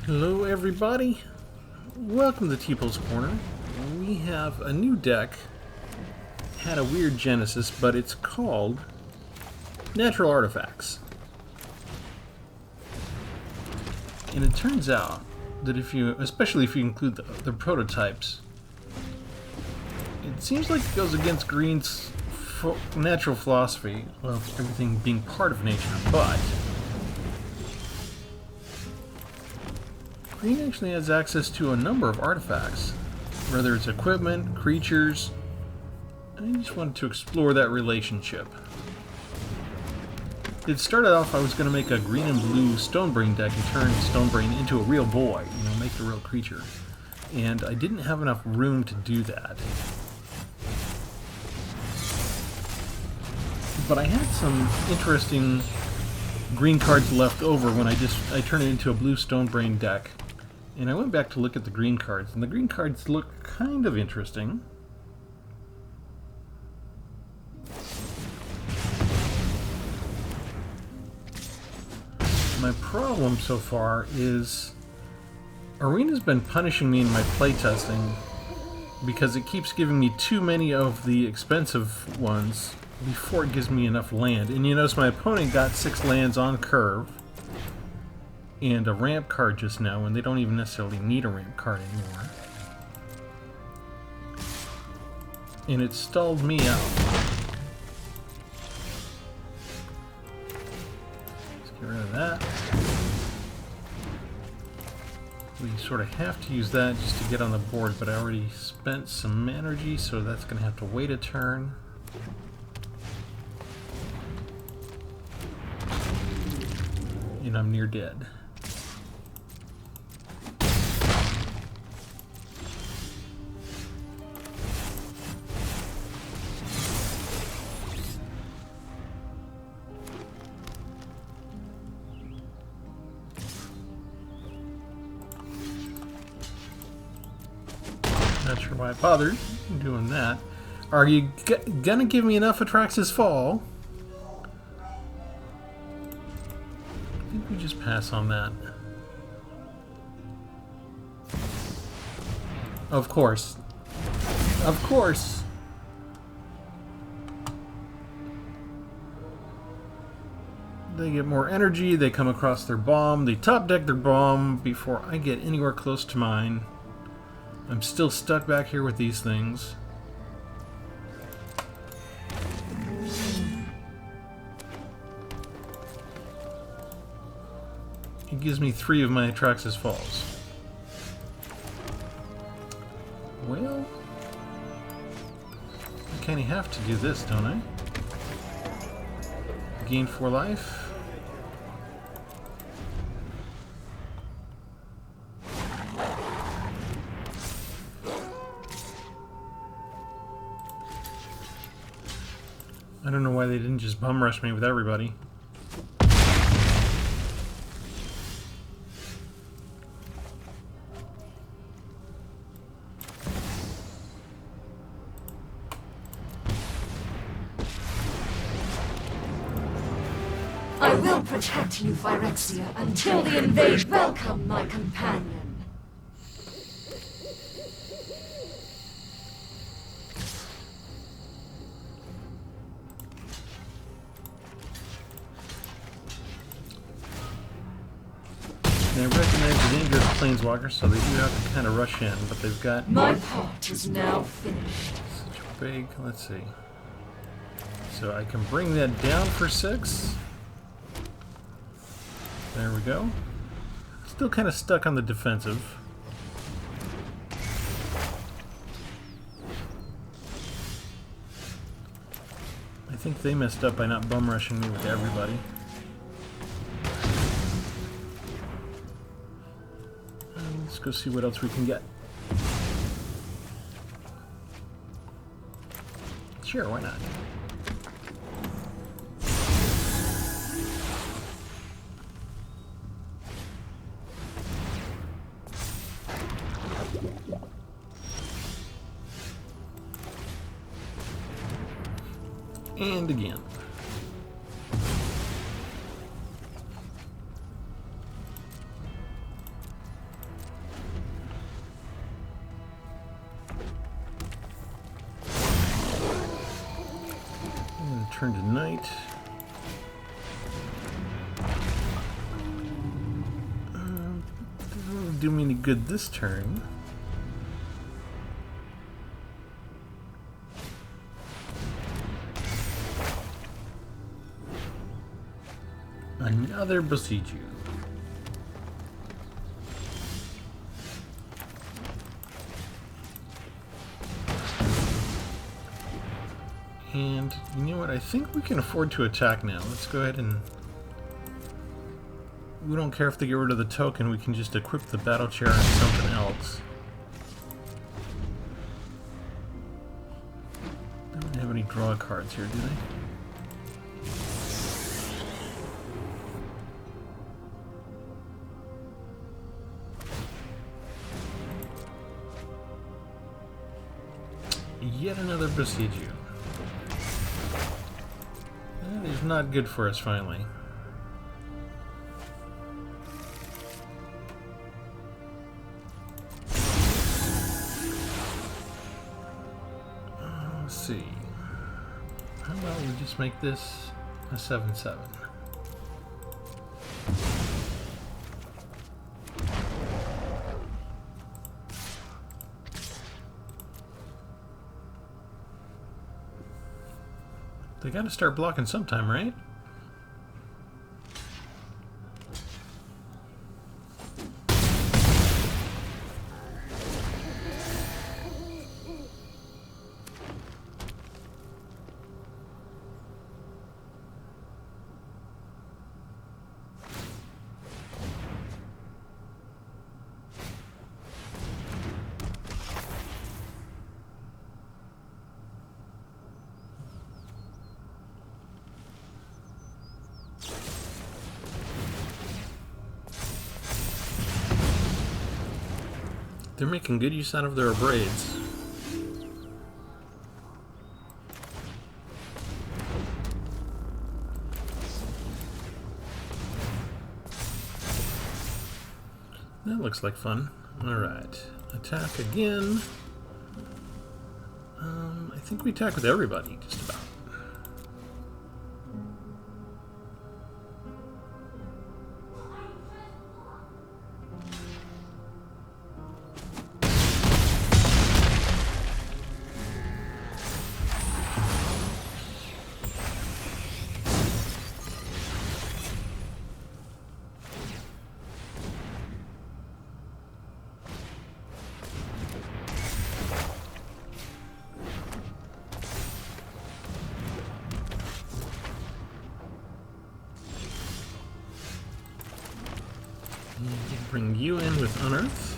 Hello everybody, welcome to Tpull's Corner. We have a new deck, had a weird genesis, but it's called Natural Artifacts. And it turns out that especially if you include the prototypes, it seems like it goes against Green's natural philosophy of everything being part of nature, but Green actually has access to a number of artifacts, whether it's equipment, creatures. I just wanted to explore that relationship. It started off I was going to make a green and blue Stonebrain deck and turn Stonebrain into a real boy, make the real creature. And I didn't have enough room to do that. But I had some interesting green cards left over when I turned it into a blue Stonebrain deck. And I went back to look at the green cards, and the green cards look kind of interesting. My problem so far is Arena's been punishing me in my playtesting because it keeps giving me too many of the expensive ones before it gives me enough land. And you notice my opponent got 6 lands on curve and a ramp card just now, and they don't even necessarily need a ramp card anymore. And it stalled me out. Let's get rid of that. We sort of have to use that just to get on the board, but I already spent some energy, so that's going to have to wait a turn. And I'm near dead. Not sure why I bothered doing that. Are you gonna give me enough Atrax's Fall? I think we just pass on that. Of course. Of course. They get more energy, they come across their bomb, they top deck their bomb before I get anywhere close to mine. I'm still stuck back here with these things. It gives me 3 of my Atrax's Falls. Well, I kinda have to do this, don't I? Gain 4 life. I don't know why they didn't just bum rush me with everybody. I will protect you, Phyrexia, until the invasion. Welcome, my companion. They recognize the dangerous planeswalkers, so they do have to kind of rush in, but they've got... My part is now finished. Such big... let's see. So I can bring that down for 6. There we go. Still kind of stuck on the defensive. I think they messed up by not bum rushing me with everybody. Let's go see what else we can get. Sure, why not? And again. turn to night. Doesn't really do me any good this turn. Another Besiege. And you know what? I think we can afford to attack now. Let's go ahead and... We don't care if they get rid of the token, we can just equip the battle chair and something else. They don't have any draw cards here, do they? Yet another Besiege. That is not good for us, finally. Let's see. How about we just make this a 7/7? They gotta start blocking sometime, right? They're making good use out of their braids. That looks like fun. Alright. Attack again. I think we attack with everybody, just about. Bring you in with Unearth.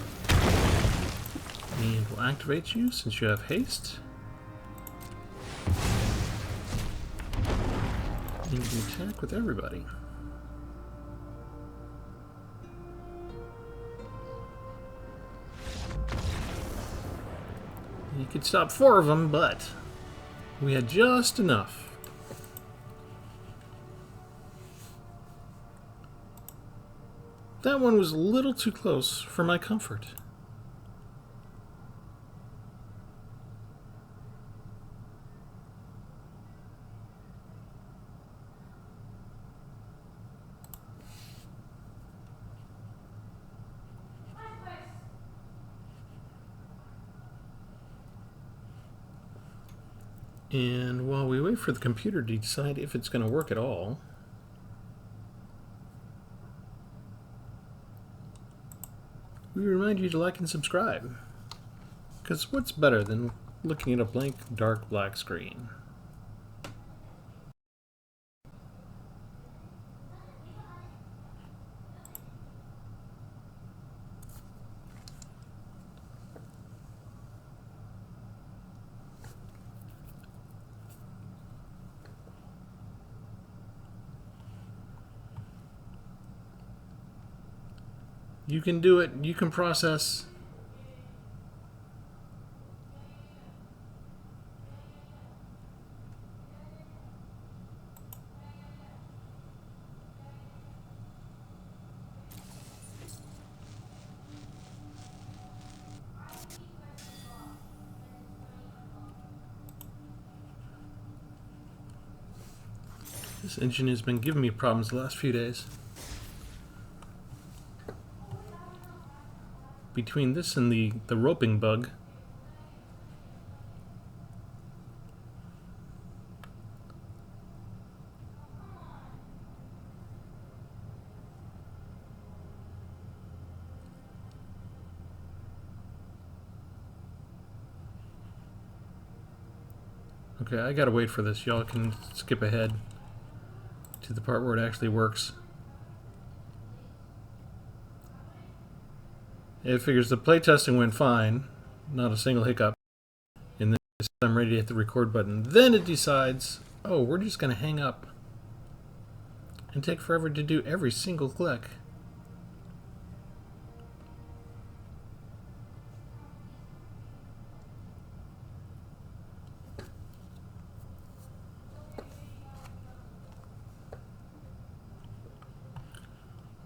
And we'll activate you since you have haste. And you can attack with everybody. You could stop 4 of them, but we had just enough. That one was a little too close for my comfort. And while we wait for the computer to decide if it's going to work at all, we remind you to like and subscribe. Because what's better than looking at a blank, dark, black screen? You can do it. You can process. This engine has been giving me problems the last few days. Between this and the roping bug. Okay, I gotta wait for this. Y'all can skip ahead to the part where it actually works. It figures the playtesting went fine, not a single hiccup, and then I'm ready to hit the record button. Then it decides, oh, we're just gonna hang up and take forever to do every single click.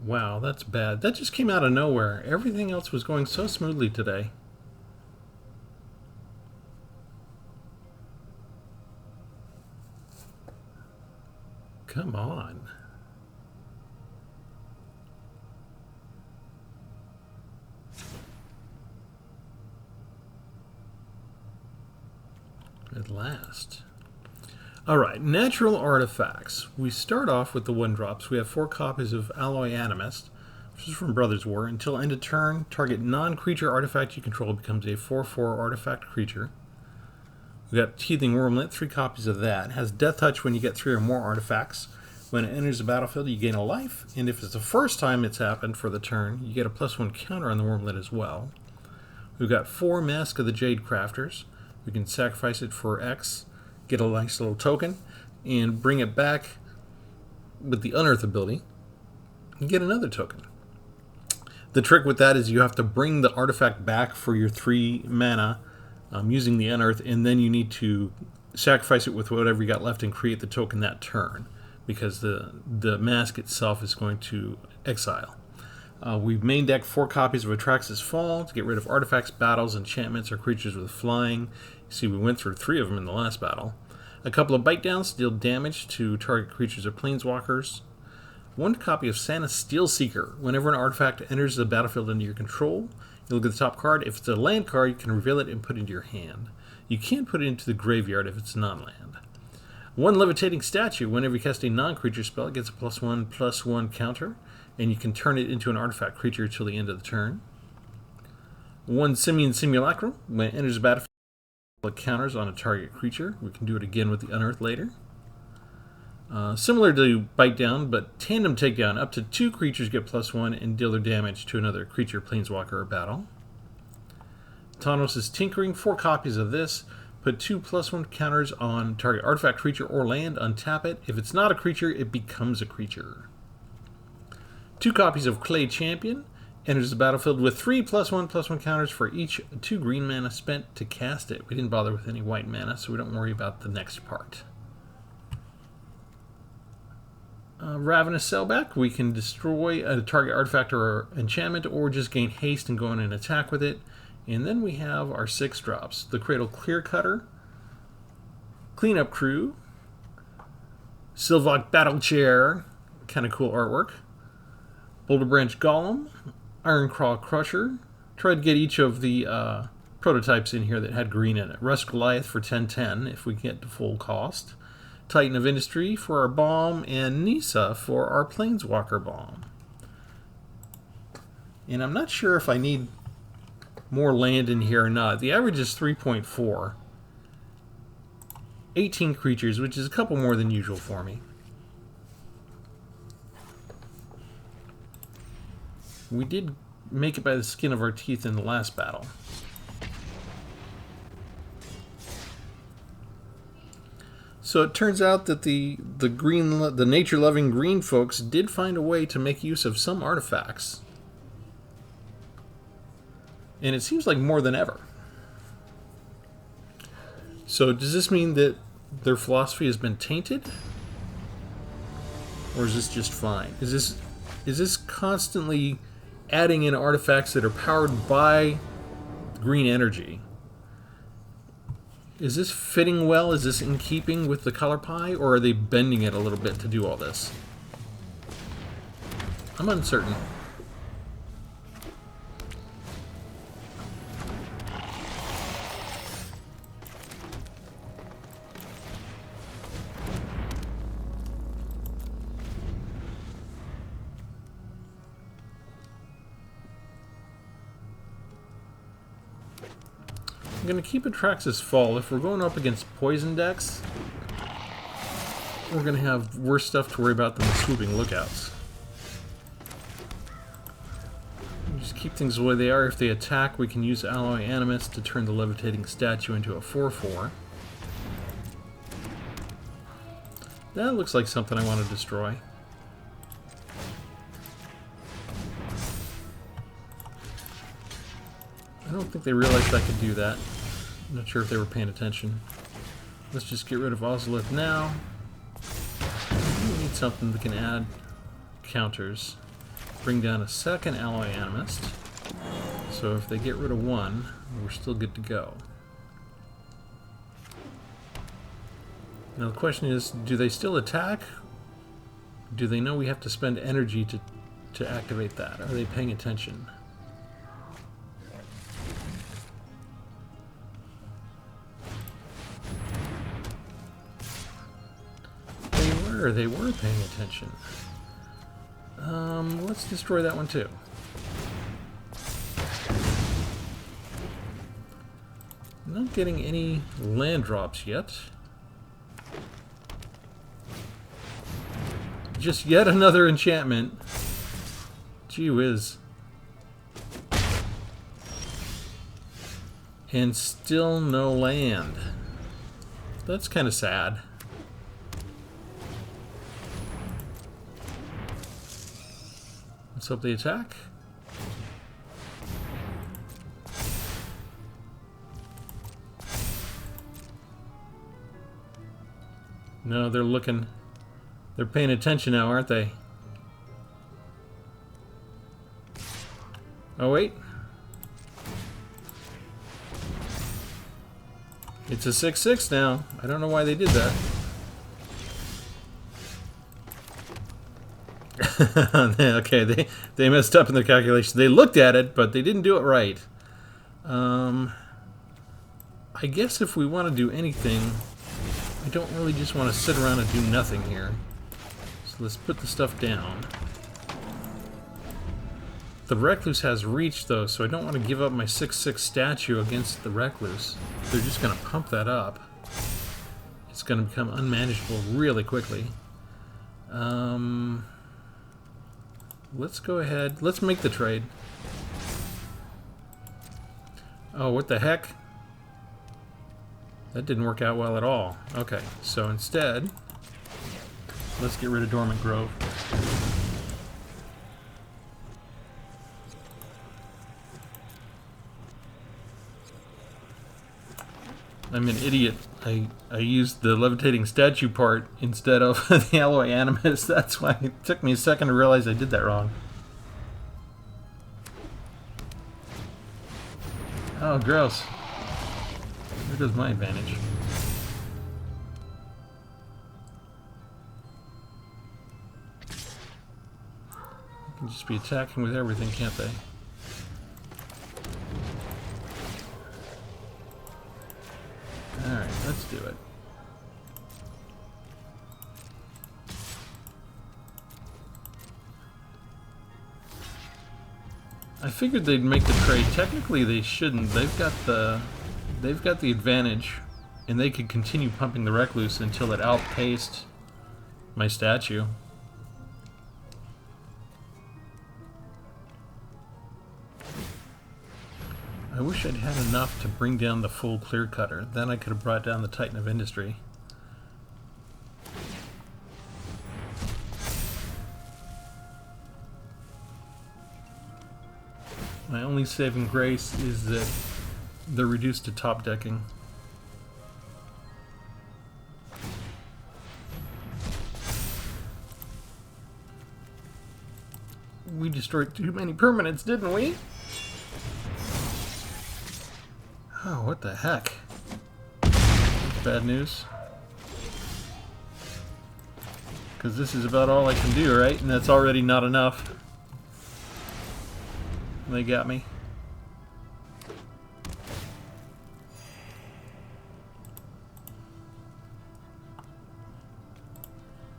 Wow, that's bad. That just came out of nowhere. Everything else was going so smoothly today. Come on. At last. Alright, natural artifacts. We start off with the 1-drops. We have 4 copies of Alloy Animist, which is from Brothers War. Until end of turn, target non-creature artifact you control becomes a 4/4 artifact creature. We got Teething Wormlet, 3 copies of that. It has Death Touch when you get 3 or more artifacts. When it enters the battlefield, you gain a life, and if it's the first time it's happened for the turn, you get a +1 counter on the Wormlet as well. We've got 4 Mask of the Jade Crafters. We can sacrifice it for X, get a nice little token, and bring it back with the Unearth ability, and get another token. The trick with that is you have to bring the artifact back for your 3 mana using the Unearth, and then you need to sacrifice it with whatever you got left and create the token that turn, because the mask itself is going to exile. We've main decked 4 copies of Atrax's Fall to get rid of artifacts, battles, enchantments, or creatures with flying. You see, we went through 3 of them in the last battle. A couple of bite downs to deal damage to target creatures or planeswalkers. 1 copy of Santa's Steelseeker. Whenever an artifact enters the battlefield under your control, you look at the top card. If it's a land card, you can reveal it and put it into your hand. You can't put it into the graveyard if it's non-land. 1 Levitating Statue. Whenever you cast a non-creature spell, it gets a +1/+1 counter, and you can turn it into an artifact creature till the end of the turn. 1 Simian Simulacrum. When it enters the battlefield, it counters on a target creature. We can do it again with the Unearth later. Similar to Bite Down, but Tandem Takedown. Up to 2 creatures get +1 and deal their damage to another creature, planeswalker, or battle. Tanos' Tinkering. 4 copies of this. Put 2 +1 counters on target artifact, creature, or land. Untap it. If it's not a creature, it becomes a creature. 2 copies of Clay Champion. Enters the battlefield with 3 +1/+1 counters for each 2 green mana spent to cast it. We didn't bother with any white mana, so we don't worry about the next part. Ravenous Sellback. We can destroy a target artifact or enchantment, or just gain haste and go in and attack with it. And then we have our 6 drops. The Cradle Clear Cutter, Cleanup Crew, Sylvok Battle Chair, kind of cool artwork, Boulder Branch Golem, Ironclaw Crusher. Tried to get each of the prototypes in here that had green in it. Rust Goliath for 10/10 if we get to full cost. Titan of Industry for our bomb, and Nissa for our Planeswalker bomb. And I'm not sure if I need more land in here or not. The average is 3.4. 18 creatures, which is a couple more than usual for me. We did make it by the skin of our teeth in the last battle. So it turns out that the nature-loving green folks did find a way to make use of some artifacts. And it seems like more than ever. So does this mean that their philosophy has been tainted? Or is this just fine? Is this constantly adding in artifacts that are powered by green energy? Is this fitting well? Is this in keeping with the color pie, or are they bending it a little bit to do all this? I'm uncertain. I'm going to keep Atrax's Fall. If we're going up against poison decks, we're going to have worse stuff to worry about than the Swooping Lookouts. Just keep things the way they are. If they attack, we can use Alloy Animus to turn the Levitating Statue into a 4/4. That looks like something I want to destroy. I don't think they realized I could do that. I'm not sure if they were paying attention. Let's just get rid of Ozolith now. We need something that can add counters. Bring down a second Alloy Animist. So if they get rid of one, we're still good to go. Now the question is, do they still attack? Do they know we have to spend energy to activate that? Are they paying attention? They were paying attention. Let's destroy that one too. Not getting any land drops yet. Just yet another enchantment. Gee whiz. And still no land. That's kind of sad. Let's hope they attack. No, they're looking. They're paying attention now, aren't they? Oh, wait. It's a 6/6 now. I don't know why they did that. Okay, they messed up in their calculations. They looked at it, but they didn't do it right. I guess if we want to do anything, I don't really just want to sit around and do nothing here. So let's put the stuff down. The Recluse has reach, though, so I don't want to give up my 6/6 statue against the Recluse. They're just going to pump that up. It's going to become unmanageable really quickly. Let's go ahead. Let's make the trade. Oh, what the heck? That didn't work out well at all. Okay, so instead, let's get rid of Dormant Grove. I'm an idiot. I used the Levitating Statue part instead of the Alloy Animus. That's why it took me a second to realize I did that wrong. Oh, gross. There goes my advantage. They can just be attacking with everything, can't they? Alright, let's do it. I figured they'd make the trade. Technically they shouldn't. They've got the advantage, and they could continue pumping the Recluse until it outpaced my statue. I wish I'd had enough to bring down the full Clear Cutter. Then I could have brought down the Titan of Industry. My only saving grace is that they're reduced to top decking. We destroyed too many permanents, didn't we? Oh, what the heck? bad news. Because this is about all I can do, right? And that's already not enough. They got me.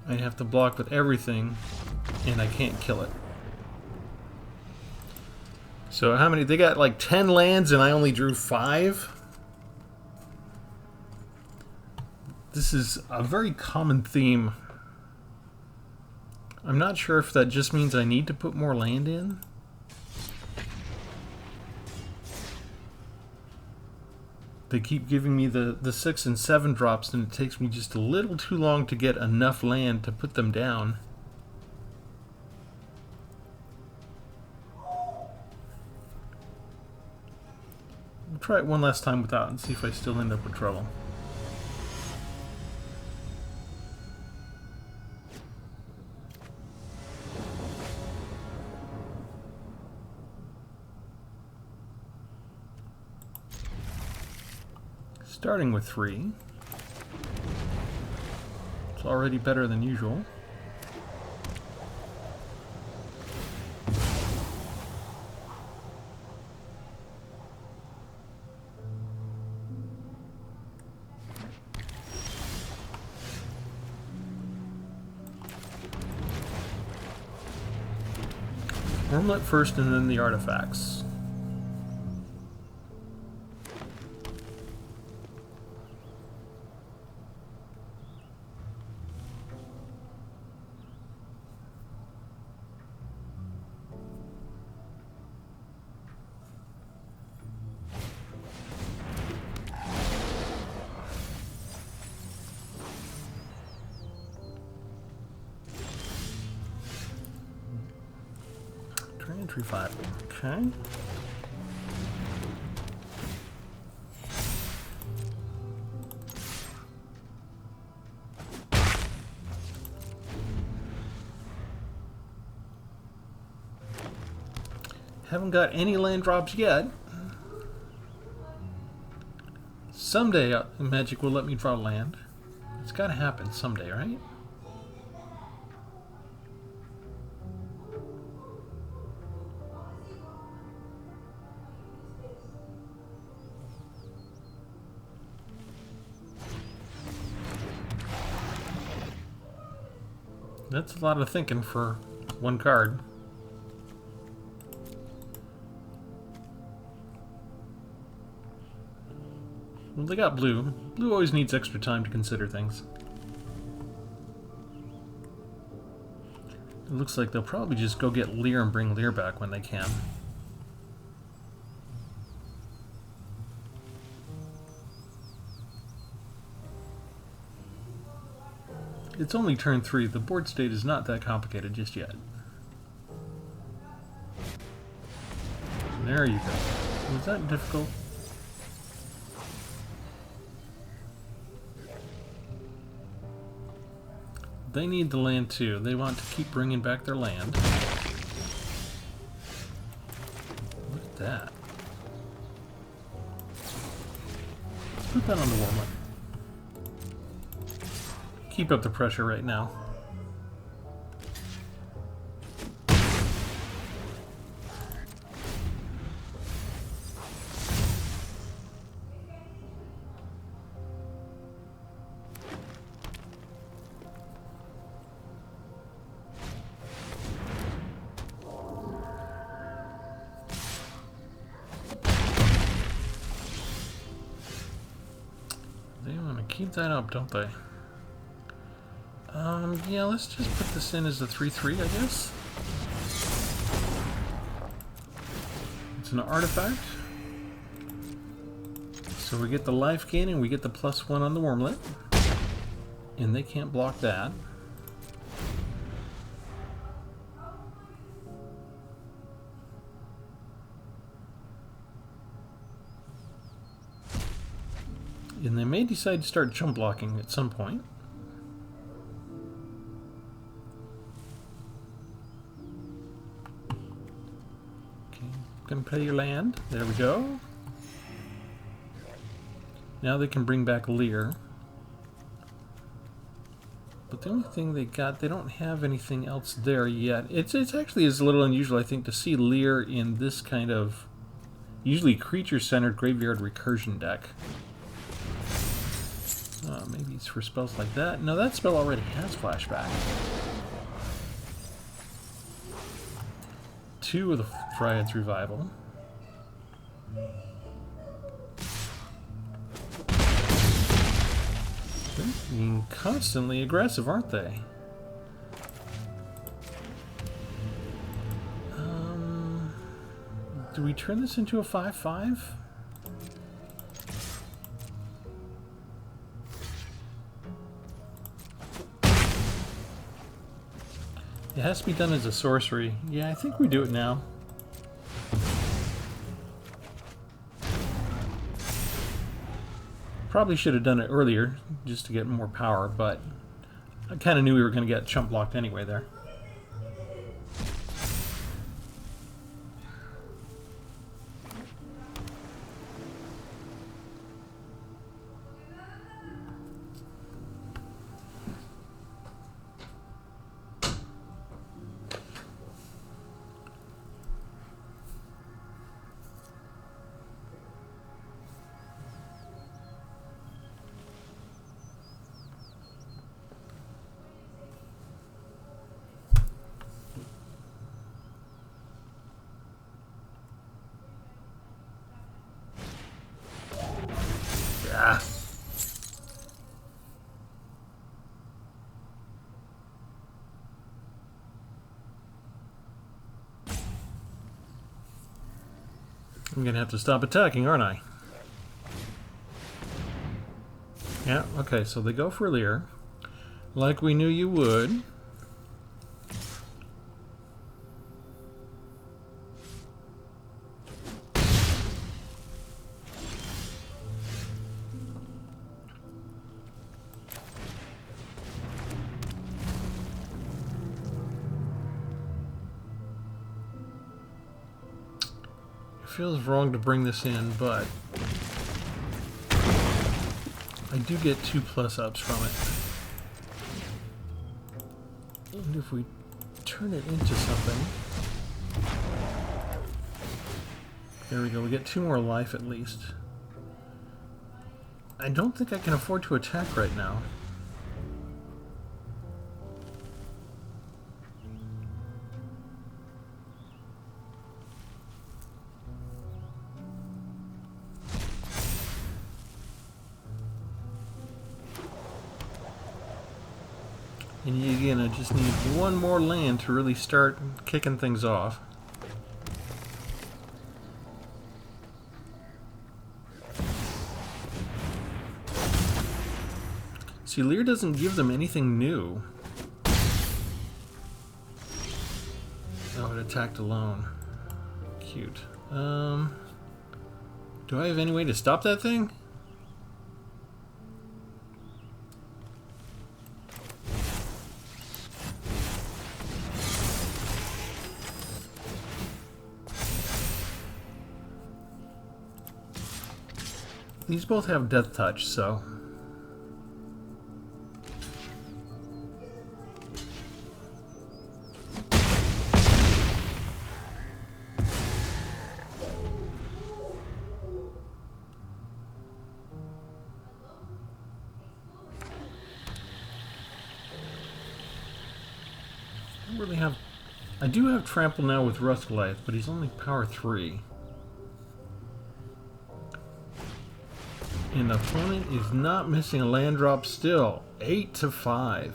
I have to block with everything, and I can't kill it. So how many? They got like 10 lands, and I only drew 5? This is a very common theme. I'm not sure if that just means I need to put more land in. They keep giving me the 6 and 7 drops, and it takes me just a little too long to get enough land to put them down. We'll try it one last time without and see if I still end up with trouble. Starting with 3. It's already better than usual. Wormlet first and then the artifacts. Entry 5. Okay. Haven't got any land drops yet. Someday Magic will let me draw land. It's got to happen someday, right? That's a lot of thinking for one card. Well, they got blue. Blue always needs extra time to consider things. It looks like they'll probably just go get Lear and bring Lear back when they can. It's only turn 3. The board state is not that complicated just yet. There you go. Was that difficult? They need the land too. They want to keep bringing back their land. Look at that. Let's put that on the Wormlet. Keep up the pressure right now. They want to keep that up, don't they? Yeah, let's just put this in as a 3/3, I guess. It's an artifact. So we get the life gain and we get the +1 on the Wormlet. And they can't block that. And they may decide to start jump blocking at some point. Gonna play your land. There we go. Now they can bring back Lear. The only thing they got, they don't have anything else there yet. It's actually is a little unusual, I think, to see Lear in this kind of usually creature-centered graveyard recursion deck. Maybe it's for spells like that. No, that spell already has flashback. 2 of the Dryad's Revival. They're being constantly aggressive, aren't they? Do we turn this into a 5/5? It has to be done as a sorcery. Yeah, I think we do it now. Probably should have done it earlier, just to get more power, but I kind of knew we were going to get chump blocked anyway there. I'm gonna have to stop attacking, aren't I? Yeah, okay, so they go for Lear. Like we knew you would. Feels wrong to bring this in, but I do get 2+ ups from it. And if we turn it into something, there we go, we get 2 more life at least. I don't think I can afford to attack right now. And again, I just need 1 more land to really start kicking things off. See, Lear doesn't give them anything new. Oh, it attacked alone. Cute. Do I have any way to stop that thing? These both have Death Touch, so... I don't really have... I do have Trample now with Rustgoliath, but he's only power 3. And the opponent is not missing a land drop still. 8-5.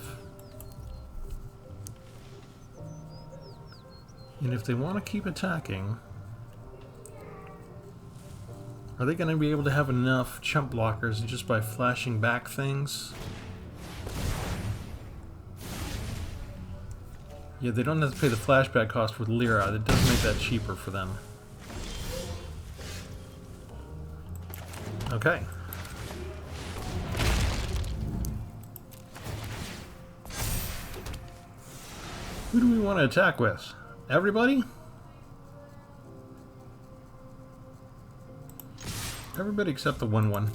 And if they want to keep attacking, are they going to be able to have enough chump blockers just by flashing back things? Yeah, they don't have to pay the flashback cost with Lyra. That does make that cheaper for them. Okay. Who do we want to attack with? Everybody? Everybody except the 1/1.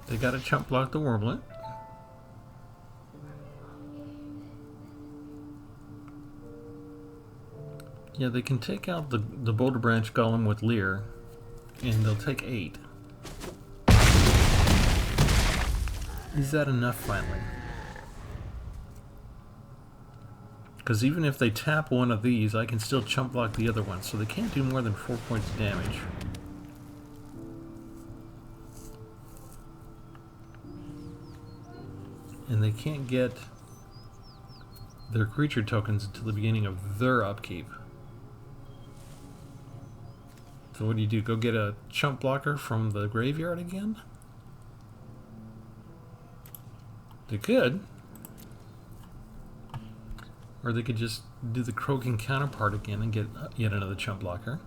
They got to chump block the Wormlet. Yeah, they can take out the Boulder Branch Golem with Leer, and they'll take 8. Is that enough finally? Because even if they tap one of these, I can still chump block the other one, so they can't do more than 4 points of damage. And they can't get their creature tokens until the beginning of their upkeep. So what do? Go get a chump blocker from the graveyard again? They could. Or they could just do the croaking counterpart again and get yet another chump blocker.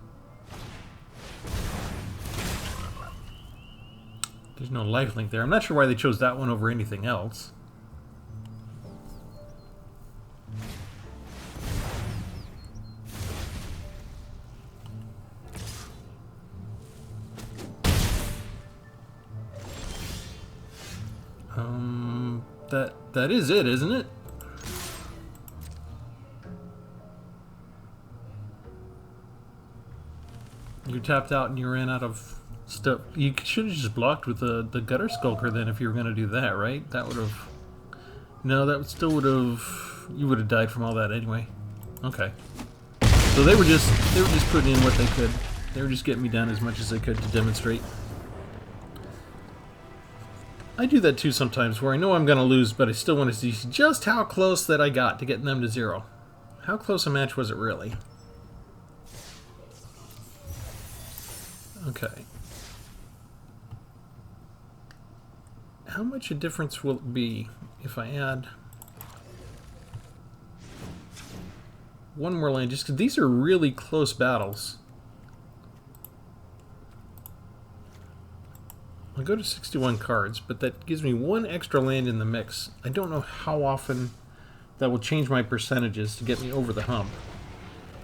There's no lifelink there. I'm not sure why they chose that one over anything else. That is it, isn't it? You tapped out and you ran out of stuff. You should have just blocked with the Gutter Skulker then if you were going to do that, right? That would have... No, that still would have... You would have died from all that anyway. Okay. So they were just putting in what they could. They were just getting me down as much as they could to demonstrate. I do that too sometimes, where I know I'm going to lose, but I still want to see just how close that I got to getting them to 0. How close a match was it really? Okay. How much a difference will it be if I add one more land? Just because these are really close battles. I'll go to 61 cards, but that gives me 1 extra land in the mix. I don't know how often that will change my percentages to get me over the hump,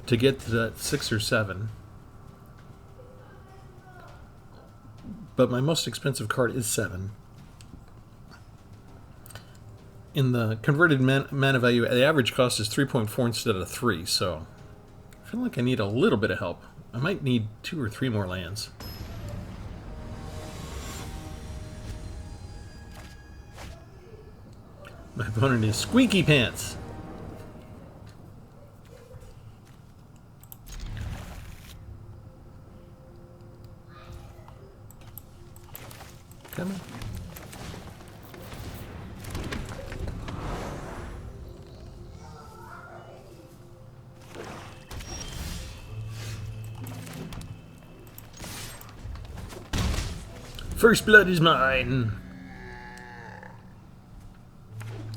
to get to that 6 or 7. But my most expensive card is 7. In the converted mana value, the average cost is 3.4 instead of 3, so I feel like I need a little bit of help. I might need 2 or 3 more lands. My opponent is Squeaky Pants. Come on. First blood is mine.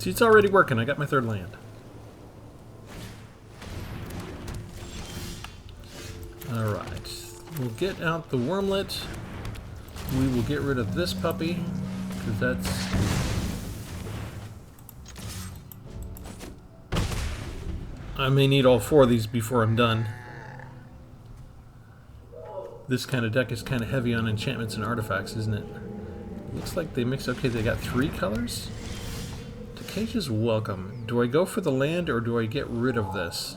See, it's already working. I got my 3rd land. Alright. We'll get out the Wormlet. We will get rid of this puppy, because that's... I may need all 4 of these before I'm done. This kind of deck is kind of heavy on enchantments and artifacts, isn't it? Looks like they mix... Okay, they got 3 colors? Cage's Welcome. Do I go for the land or do I get rid of this?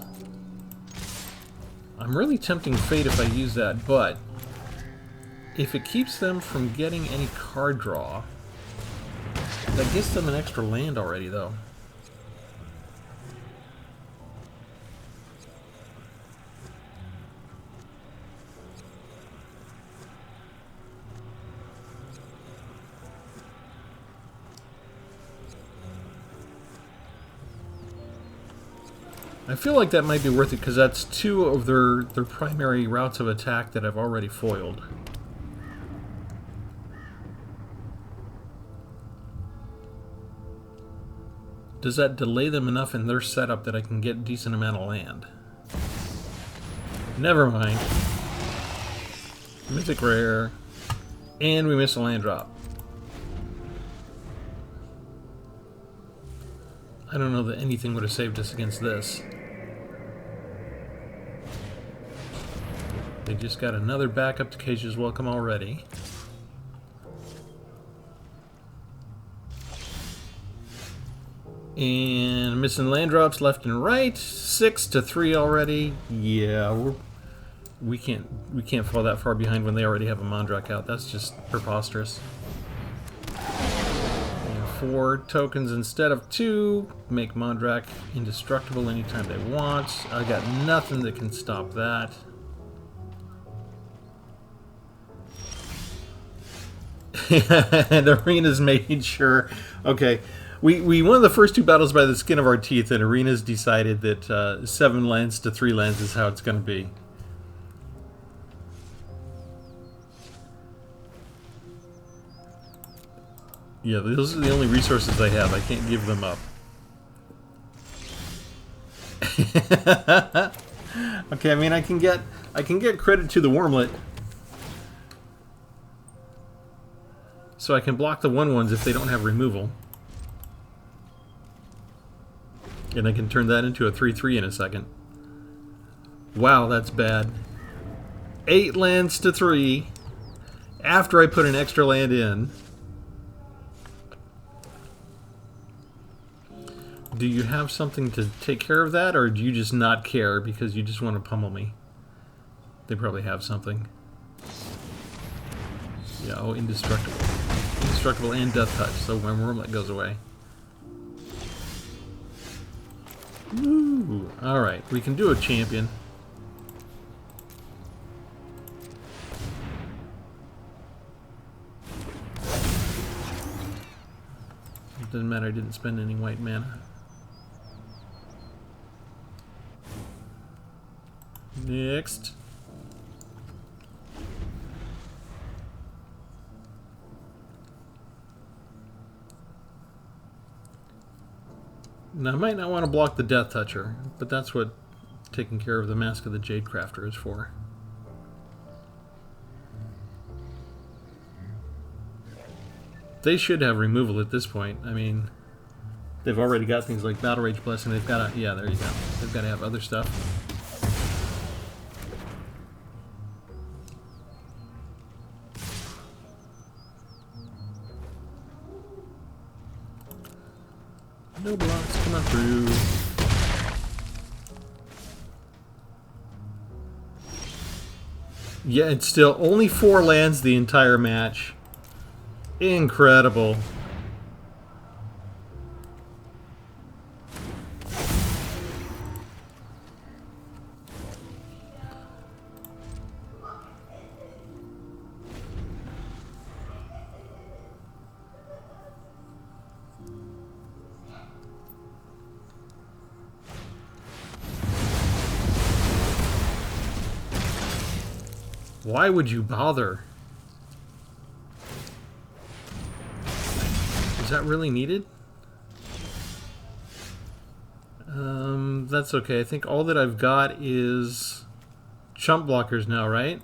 I'm really tempting Fate if I use that, but if it keeps them from getting any card draw, that gets them an extra land already, though. I feel like that might be worth it because that's 2 of their primary routes of attack that I've already foiled. Does that delay them enough in their setup that I can get a decent amount of land? Never mind. Mythic Rare. And we miss a land drop. I don't know that anything would have saved us against this. They just got another backup to Cage's Welcome already. And missing land drops left and right. 6 to 3 already. Yeah, we can't fall that far behind when they already have a Mondrak out. That's just preposterous. And 4 tokens instead of 2 make Mondrak indestructible anytime they want. I got nothing that can stop that. And Arena's made sure. Okay. We won the first 2 battles by the skin of our teeth, and Arena's decided that 7 lands to 3 lands is how it's going to be. Yeah, those are the only resources I have. I can't give them up. Okay, I mean I can get credit to the Wormlet. So I can block the 1/1s if they don't have removal. And I can turn that into a 3/3 in a second. Wow, that's bad. 8 lands to 3 after I put an extra land in. Do you have something to take care of that, or do you just not care because you just want to pummel me? They probably have something. Yeah, oh, indestructible. Indestructible and death touch, so my Wormlet goes away. Ooh, alright, we can do a champion. It doesn't matter, I didn't spend any white mana. Next. Now, I might not want to block the Death Toucher, but that's what taking care of the Mask of the Jade Crafter is for. They should have removal at this point. I mean, they've already got things like Battle Rage Blessing. They've got to, yeah, there you go. They've got to have other stuff. No blocks coming through. Yeah, it's still only 4 lands the entire match. Incredible. Why would you bother? Is that really needed? That's okay. I think all that I've got is chump blockers now, right?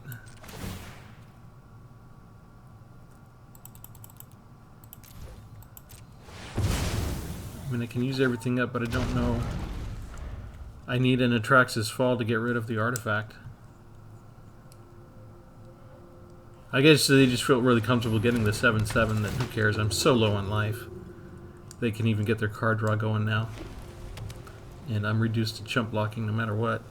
I mean, I can use everything up, but I don't know. I need an Atraxis Fall to get rid of the artifact. I guess they just feel really comfortable getting the 7/7, that who cares, I'm so low on life. They can even get their card draw going now. And I'm reduced to chump blocking no matter what.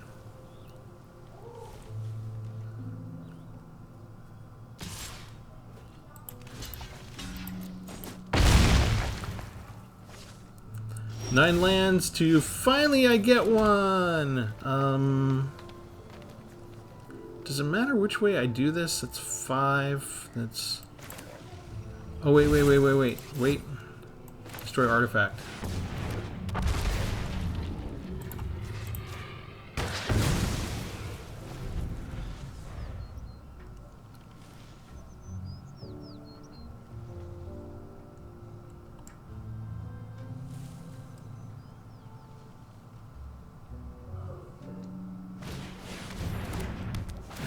Nine lands to finally I get one! Does it matter which way I do this? That's 5. That's... Oh, wait. Destroy artifact.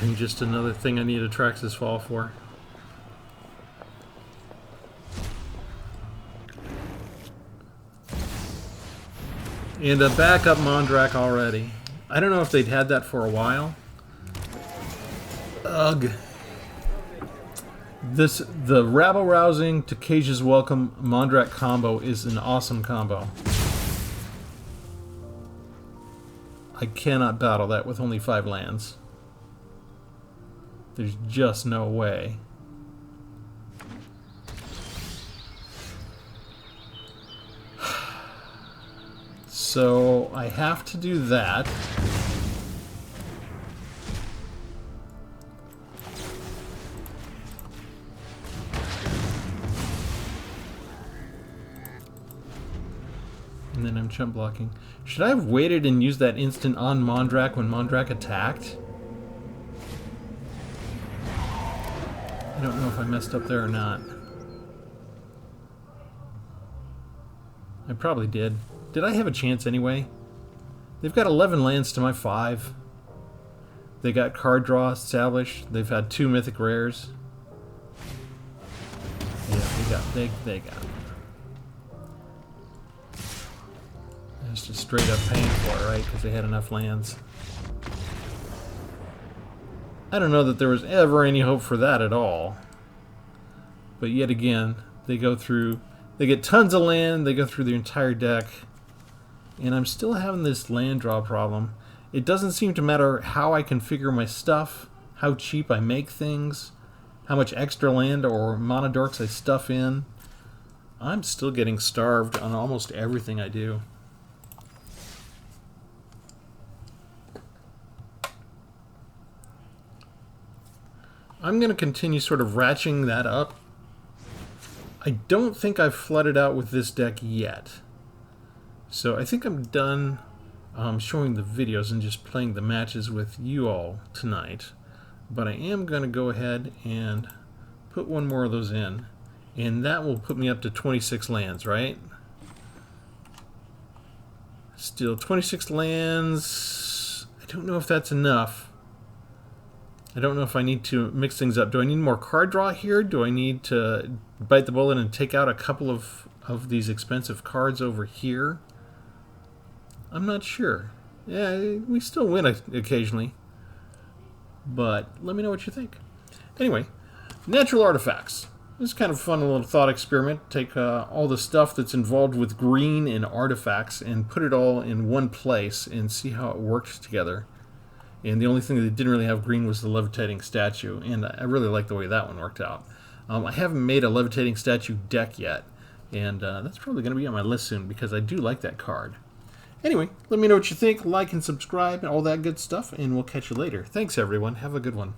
And just another thing I need Atraxis Fall for. And a backup Mondrak already. I don't know if they'd had that for a while. Ugh. The rabble-rousing to Cage's Welcome Mondrak combo is an awesome combo. I cannot battle that with only 5 lands. There's just no way. So I have to do that. And then I'm chump blocking. Should I have waited and used that instant on Mondrak when Mondrak attacked? I don't know if I messed up there or not. I probably did. Did I have a chance anyway? They've got 11 lands to my 5. They got card draw established. They've had 2 mythic rares. Yeah, they got it. It's just straight up paying for it, right? Because they had enough lands. I don't know that there was ever any hope for that at all. But yet again, they go through... They get tons of land, they go through their entire deck. And I'm still having this land draw problem. It doesn't seem to matter how I configure my stuff, how cheap I make things, how much extra land or monodorks I stuff in. I'm still getting starved on almost everything I do. I'm going to continue sort of ratcheting that up. I don't think I've flooded out with this deck yet. So I think I'm done showing the videos and just playing the matches with you all tonight. But I am going to go ahead and put one more of those in. And that will put me up to 26 lands, right? Still 26 lands. I don't know if that's enough. I don't know if I need to mix things up. Do I need more card draw here? Do I need to bite the bullet and take out a couple of these expensive cards over here? I'm not sure. Yeah, we still win occasionally. But let me know what you think. Anyway, natural artifacts. This is kind of a fun little thought experiment. Take all the stuff that's involved with green and artifacts and put it all in one place and see how it works together. And the only thing that didn't really have green was the levitating statue, and I really like the way that one worked out. I haven't made a levitating statue deck yet, and that's probably going to be on my list soon because I do like that card. Anyway, let me know what you think, like and subscribe, and all that good stuff, and we'll catch you later. Thanks, everyone. Have a good one.